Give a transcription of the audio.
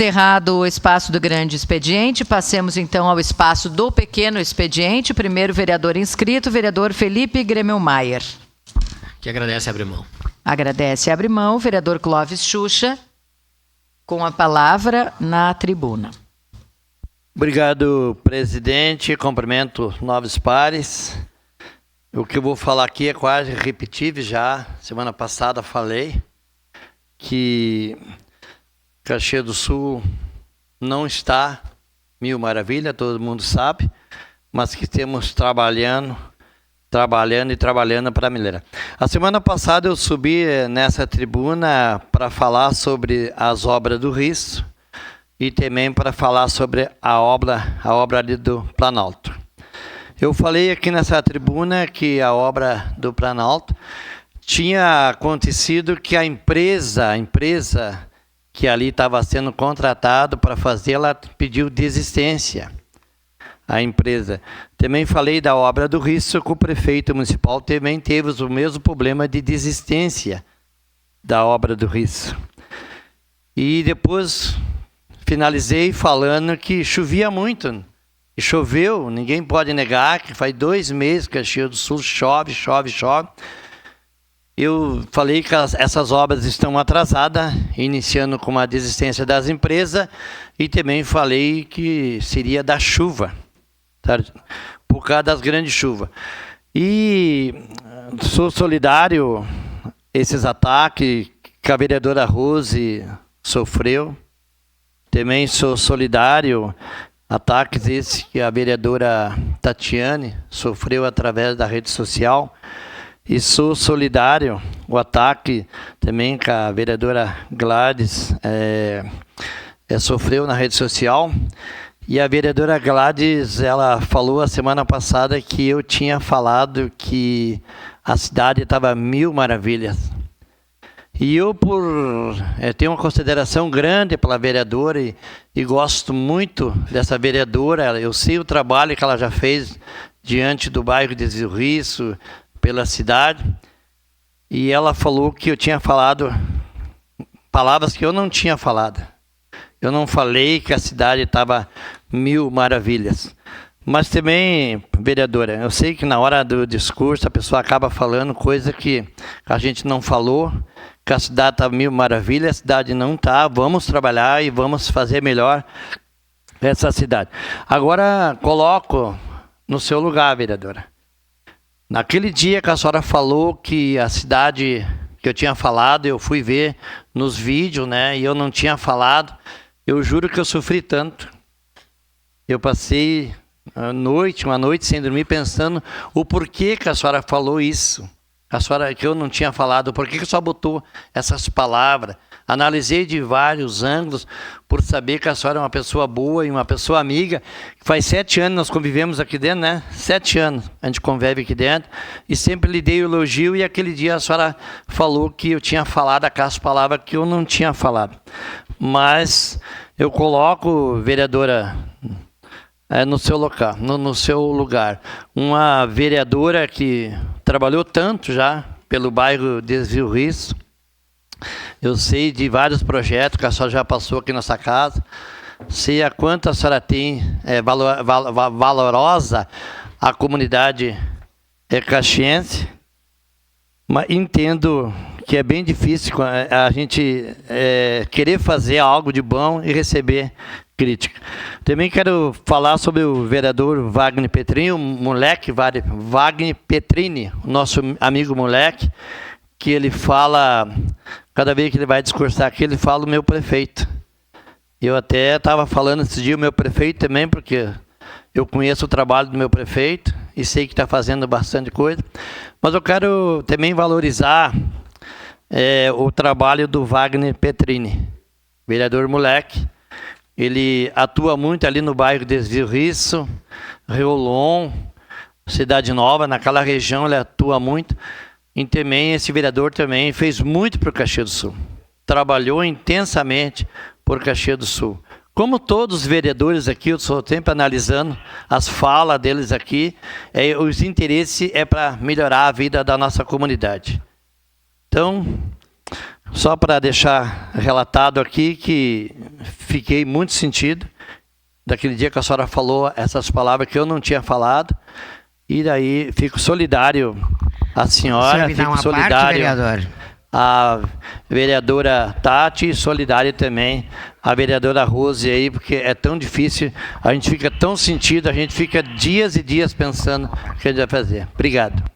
Encerrado o espaço do grande expediente, passemos então ao espaço do pequeno expediente. Primeiro vereador inscrito, vereador Felipe Gremmelmaier. Que agradece, abre mão. Agradece, abre mão, vereador Clóvis Xuxa, com a palavra na tribuna. Obrigado, presidente. Cumprimento novos pares. O que eu vou falar aqui é quase repetível já. Semana passada falei que Caxias do Sul não está mil maravilha, todo mundo sabe, mas que temos trabalhando para melhorar. A semana passada eu subi nessa tribuna para falar sobre as obras do Risso e também para falar sobre a obra ali do Planalto. Eu falei aqui nessa tribuna que a obra do Planalto tinha acontecido que a empresa que ali estava sendo contratado para fazer, ela pediu desistência. A empresa. Também falei da obra do Risso, que o prefeito municipal também teve o mesmo problema de desistência da obra do Risso. E depois finalizei falando que chovia muito. E choveu, ninguém pode negar que faz 2 meses que Caxias do Sul chove. Eu falei que essas obras estão atrasadas, iniciando com a desistência das empresas, e também falei que seria da chuva, tá? Por causa das grandes chuvas. E sou solidário a esses ataques que a vereadora Rose sofreu. Também sou solidário a ataques esses que a vereadora Tatiane sofreu através da rede social. E sou solidário o ataque também que a vereadora Gladys sofreu na rede social. E a vereadora Gladys, ela falou a semana passada que eu tinha falado que a cidade estava mil maravilhas. E eu, tenho uma consideração grande pela vereadora e gosto muito dessa vereadora. Eu sei o trabalho que ela já fez diante do bairro de Rio Risso, pela cidade, e ela falou que eu tinha falado palavras que eu não tinha falado. Eu não falei que a cidade estava mil maravilhas. Mas também, vereadora, eu sei que na hora do discurso a pessoa acaba falando coisa que a gente não falou, que a cidade está mil maravilhas, a cidade não está. Vamos trabalhar e vamos fazer melhor essa cidade. Agora, coloco no seu lugar, vereadora. Naquele dia que a senhora falou que a cidade que eu tinha falado, eu fui ver nos vídeos, né, e eu não tinha falado, eu juro que eu sofri tanto. Eu passei uma noite sem dormir pensando o porquê que a senhora falou isso. A senhora, que eu não tinha falado, por que a senhora botou essas palavras? Analisei de vários ângulos por saber que a senhora é uma pessoa boa e uma pessoa amiga. Faz 7 anos nós convivemos aqui dentro, né? 7 anos a gente convive aqui dentro. E sempre lhe dei o elogio, e aquele dia a senhora falou que eu tinha falado aquelas palavras que eu não tinha falado. Mas eu coloco, vereadora, no seu local, no seu lugar. Uma vereadora que trabalhou tanto já pelo bairro de Rio Risso. Eu sei de vários projetos que a senhora já passou aqui nessa casa. Sei a quanto a senhora tem valorosa a comunidade caxiense. Mas entendo que é bem difícil a gente querer fazer algo de bom e receber crítica. Também quero falar sobre o vereador Wagner Petrini, o moleque Wagner Petrini, nosso amigo moleque, que ele fala, cada vez que ele vai discursar aqui, ele fala o meu prefeito. Eu até estava falando esse dia o meu prefeito também, porque eu conheço o trabalho do meu prefeito e sei que está fazendo bastante coisa. Mas eu quero também valorizar o trabalho do Wagner Petrini, vereador moleque. Ele atua muito ali no bairro de Rio Risso, Reolon, Cidade Nova, naquela região ele atua muito. E também esse vereador também fez muito para o Caxias do Sul. Trabalhou intensamente por Caxias do Sul. Como todos os vereadores aqui, eu estou sempre analisando as falas deles aqui, os interesses para melhorar a vida da nossa comunidade. Então, Só para deixar relatado aqui que fiquei muito sentido daquele dia que a senhora falou essas palavras que eu não tinha falado. E daí fico solidário à senhora, fico solidário à vereadora Tati, solidário também à vereadora Rose aí, porque é tão difícil, a gente fica tão sentido, a gente fica dias e dias pensando o que a gente vai fazer. Obrigado.